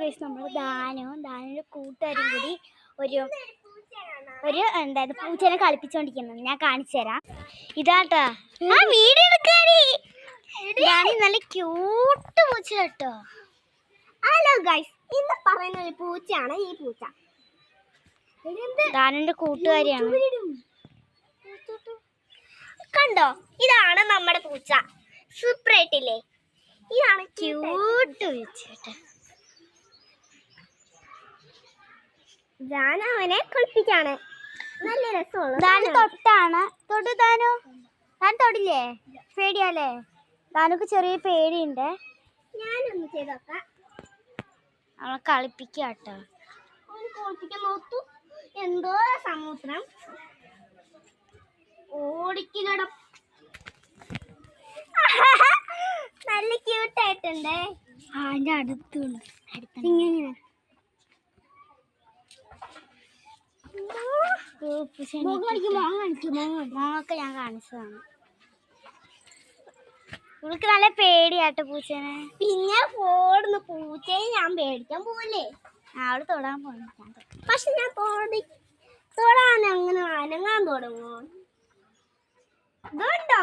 Guys നമ്മൾ ദാനുവിൻ്റെ കൂട്ടുകാരും കൂടി ഒരു എന്തായാലും പൂച്ചേനെ കളിപ്പിച്ചോണ്ടിരിക്കുന്നത് ഞാൻ കാണിച്ചു തരാം. ഇതാട്ടാ വീഡിയോ എടുക്കാനേ നല്ല ക്യൂട്ട് പൂച്ച കേട്ടോ. ഹലോ ഗൈസ്, ഇന്ന് പറയുന്ന ഒരു പൂച്ചയാണ് ഈ പൂച്ച. ദാനുവിൻ്റെ കൂട്ടുകാരിയാണ്. കണ്ടോ, ഇതാണ് നമ്മുടെ പൂച്ച. സൂപ്പർ ആയിട്ടില്ലേ? ഇതാണ് ക്യൂട്ട് പൂച്ച. ദാനു അവനെ കളിപ്പിക്കാണ്. നല്ല രസമുള്ള ദാനു തൊട്ടാണ്. ദാനു തൊടില്ലേ? പേടിയാലേ? ദാനുക്ക് ചെറിയ പേടിയുണ്ട്. ഞാനൊന്ന് ചെയ്തോക്കാം. അവളെ കളിപ്പിക്കാട്ടോ. അവന് കളിപ്പിക്കാൻ നോക്കൂ. എന്തോ സമുദ്രം ഓടിക്കിടം. നല്ല ക്യൂട്ടായിട്ടുണ്ട്. അതിൻ്റെ അടുത്തുണ്ട്. ഇങ്ങനെ മോങ്ങൊക്കെ ഞാൻ കാണിച്ചതാണ്. ഇവൾക്ക് നല്ല പേടിയാട്ടോ പൂച്ചേനെ. പിന്നെ ഓടുന്ന പൂച്ചയെ ഞാൻ പേടിക്കാൻ പോവല്ലേ? അവള് തൊടാൻ പോകുന്നു. പക്ഷെ ഞാൻ തൊടാൻ അങ്ങനെ അനങ്ങാൻ തുടങ്ങുമോ? ഇതുണ്ടോ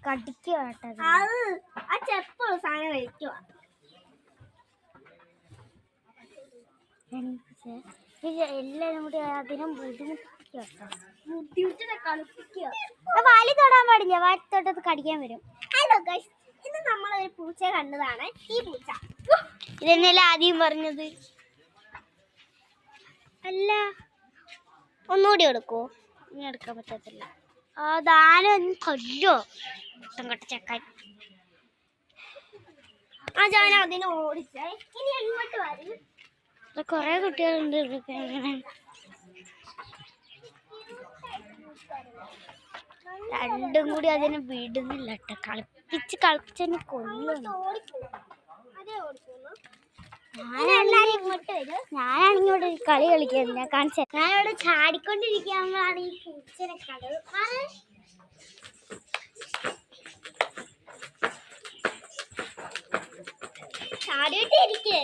കടിക്കുക കേട്ടോ. അത് ആ ചെപ്പോഴും സാധനം കഴിക്കുക. എല്ലാരും കൂടി അതിനും ബുദ്ധിമുട്ടിക്കുക. വാലി തൊടാൻ പാടില്ല. വാലി തൊട്ടത് കടിക്കാൻ വരും. ഹലോ ഗൈസ്, ഇന്ന് നമ്മളൊരു പൂച്ച കണ്ടതാണ്. ഈ പൂച്ച ഇതെന്നല്ലേ ആദ്യം പറഞ്ഞത്? അല്ല, ഒന്നുകൂടി എടുക്കോ? ഇനി എടുക്കാൻ പറ്റത്തില്ല. ദാനം കൊല്ലോ ചെക്കൻ. ആ ഞാൻ അതിനെ ഓടിച്ചേ. ഇനി എങ്ങോട്ട് വരും? കൊറേ കുട്ടികളുണ്ട്. രണ്ടും കൂടി അതിനെ വിടുന്നില്ല കേട്ടോ. കളിപ്പിച്ചെന്നെ കൊല്ലുന്നു. ഞാനാണിങ്ങോട്ട് കളി കളിക്കുന്നത്. ഞാൻ കാണിച്ച ഞാനിവിടെ ചാടിക്കൊണ്ടിരിക്കുമ്പോഴാണ് ഈ പൂച്ചനെ കണ്ടത്. ചാടിയിട്ടിരിക്കേ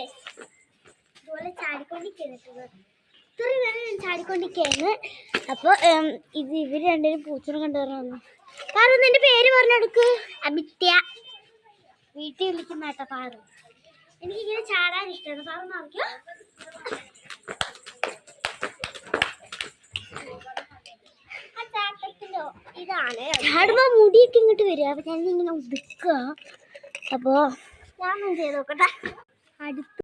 ഇതുപോലെ ചാടിക്കൊണ്ടിരിക്കുന്നത്. ഇത്രയും നേരം ഞാൻ ചാടിക്കൊണ്ടിരിക്കുകയായിരുന്നു. അപ്പോൾ ഇവർ രണ്ടുപേരും പൂച്ചനെ കണ്ടുവന്നു. പാറു, നിന്റെ പേര് പറഞ്ഞെടുക്ക്. അമിത്യ. വീട്ടിൽ വിളിക്കുന്ന കേട്ടോ പാറു. എനിക്കിങ്ങനെ ചാടാൻ ഇഷ്ടമാണ്. പാറു നോക്കിയോ. ആ ചാട്ടത്തിലോ ഇതാണ് ചാടുമ്പോൾ മുടിയൊക്കെ ഇങ്ങോട്ട് വരിക. അപ്പോൾ ഞാനിങ്ങനെ ഉദിക്കുക. അപ്പോൾ ഞാനൊന്നും ചെയ്ത് നോക്കട്ടെ. അടുത്ത്